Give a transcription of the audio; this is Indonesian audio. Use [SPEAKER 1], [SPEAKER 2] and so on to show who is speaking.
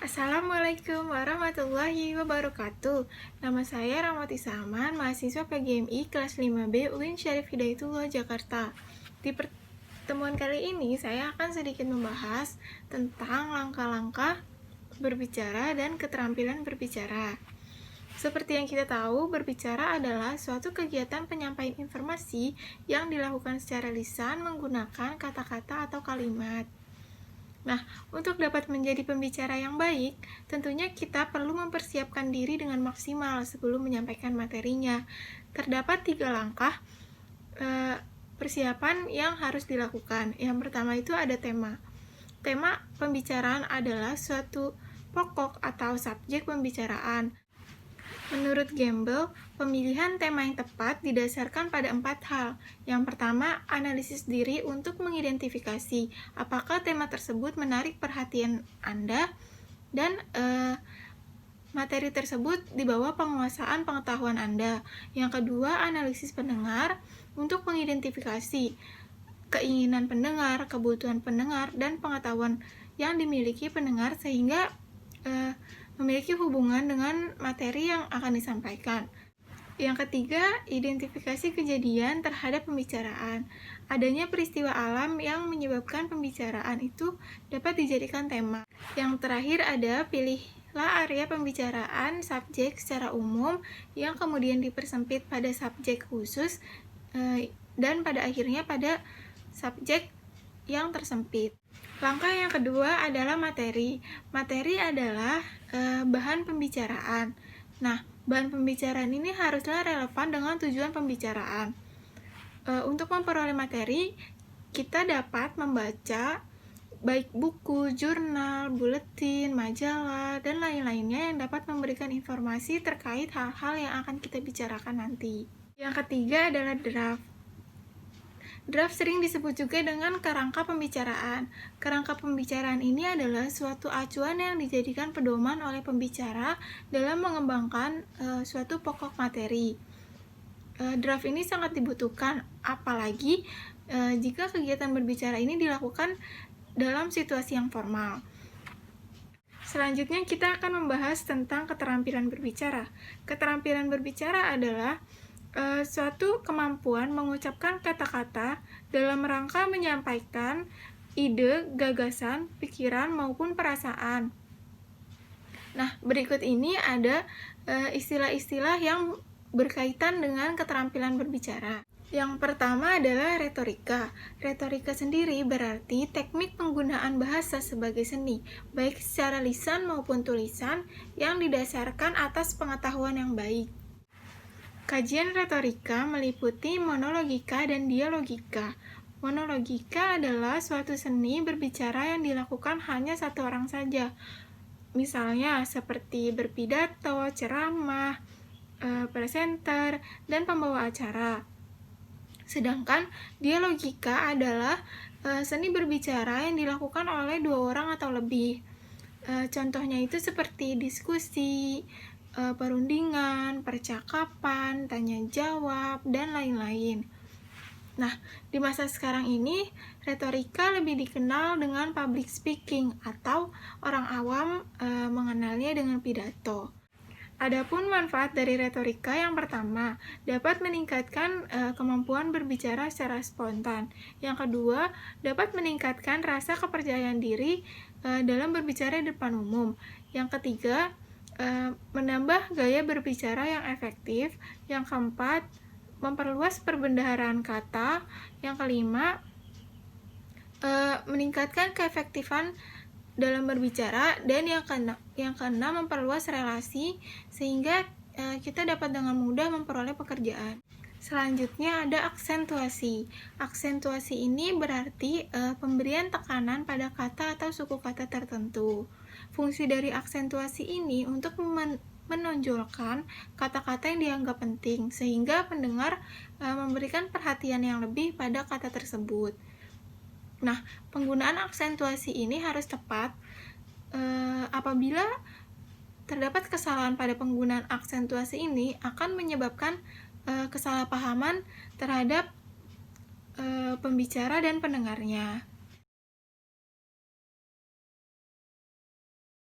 [SPEAKER 1] Assalamualaikum warahmatullahi wabarakatuh. Nama saya Rahmati Saman, mahasiswa PGMI kelas 5B UIN Syarif Hidayatullah, Jakarta. Di pertemuan kali ini, saya akan sedikit membahas tentang langkah-langkah berbicara dan keterampilan berbicara. Seperti yang kita tahu, berbicara adalah suatu kegiatan penyampaian informasi yang dilakukan secara lisan menggunakan kata-kata atau kalimat. Nah, untuk dapat menjadi pembicara yang baik, tentunya kita perlu mempersiapkan diri dengan maksimal sebelum menyampaikan materinya. Terdapat 3 langkah persiapan yang harus dilakukan. Yang pertama itu ada tema. Tema pembicaraan adalah suatu pokok atau subjek pembicaraan. Menurut Gamble, pemilihan tema yang tepat didasarkan pada 4 hal. Yang pertama, analisis diri untuk mengidentifikasi apakah tema tersebut menarik perhatian Anda dan materi tersebut di bawah penguasaan pengetahuan Anda. Yang kedua, analisis pendengar untuk mengidentifikasi keinginan pendengar, kebutuhan pendengar, dan pengetahuan yang dimiliki pendengar sehingga memiliki hubungan dengan materi yang akan disampaikan. Yang ketiga, identifikasi kejadian terhadap pembicaraan. Adanya peristiwa alam yang menyebabkan pembicaraan itu dapat dijadikan tema. Yang terakhir ada pilihlah area pembicaraan subjek secara umum yang kemudian dipersempit pada subjek khusus dan pada akhirnya pada subjek yang tersempit. Langkah yang kedua adalah materi. Materi adalah bahan pembicaraan. Nah, bahan pembicaraan ini haruslah relevan dengan tujuan pembicaraan. Untuk memperoleh materi, kita dapat membaca baik buku, jurnal, buletin, majalah, dan lain-lainnya yang dapat memberikan informasi terkait hal-hal yang akan kita bicarakan nanti. Yang ketiga adalah draft. Draft sering disebut juga dengan kerangka pembicaraan. Kerangka pembicaraan ini adalah suatu acuan yang dijadikan pedoman oleh pembicara dalam mengembangkan suatu pokok materi. Draft ini sangat dibutuhkan, apalagi jika kegiatan berbicara ini dilakukan dalam situasi yang formal. Selanjutnya kita akan membahas tentang keterampilan berbicara. Keterampilan berbicara adalah suatu kemampuan mengucapkan kata-kata dalam rangka menyampaikan ide, gagasan, pikiran, maupun perasaan. Nah, berikut ini ada istilah-istilah yang berkaitan dengan keterampilan berbicara. Yang pertama adalah retorika. Retorika sendiri berarti teknik penggunaan bahasa sebagai seni, baik secara lisan maupun tulisan, yang didasarkan atas pengetahuan yang baik. Kajian retorika meliputi monologika dan dialogika. Monologika adalah suatu seni berbicara yang dilakukan hanya satu orang saja. Misalnya seperti berpidato, ceramah, presenter, dan pembawa acara. Sedangkan dialogika adalah seni berbicara yang dilakukan oleh 2 orang atau lebih. Contohnya itu seperti diskusi, perundingan, percakapan, tanya jawab, dan lain-lain. Nah, di masa sekarang ini, retorika lebih dikenal dengan public speaking atau orang awam mengenalnya dengan pidato. Adapun manfaat dari retorika yang pertama, dapat meningkatkan kemampuan berbicara secara spontan. Yang kedua, dapat meningkatkan rasa kepercayaan diri dalam berbicara di depan umum. Yang ketiga, menambah gaya berbicara yang efektif. Yang keempat, memperluas perbendaharaan kata. Yang kelima, meningkatkan keefektifan dalam berbicara. Dan yang keenam, memperluas relasi sehingga kita dapat dengan mudah memperoleh pekerjaan. Selanjutnya ada aksentuasi. Aksentuasi ini berarti pemberian tekanan pada kata atau suku kata tertentu. Fungsi dari aksentuasi ini untuk menonjolkan kata-kata yang dianggap penting, sehingga pendengar memberikan perhatian yang lebih pada kata tersebut. Nah, penggunaan aksentuasi ini harus tepat. Apabila terdapat kesalahan pada penggunaan aksentuasi ini, akan menyebabkan kesalahpahaman terhadap pembicara dan pendengarnya.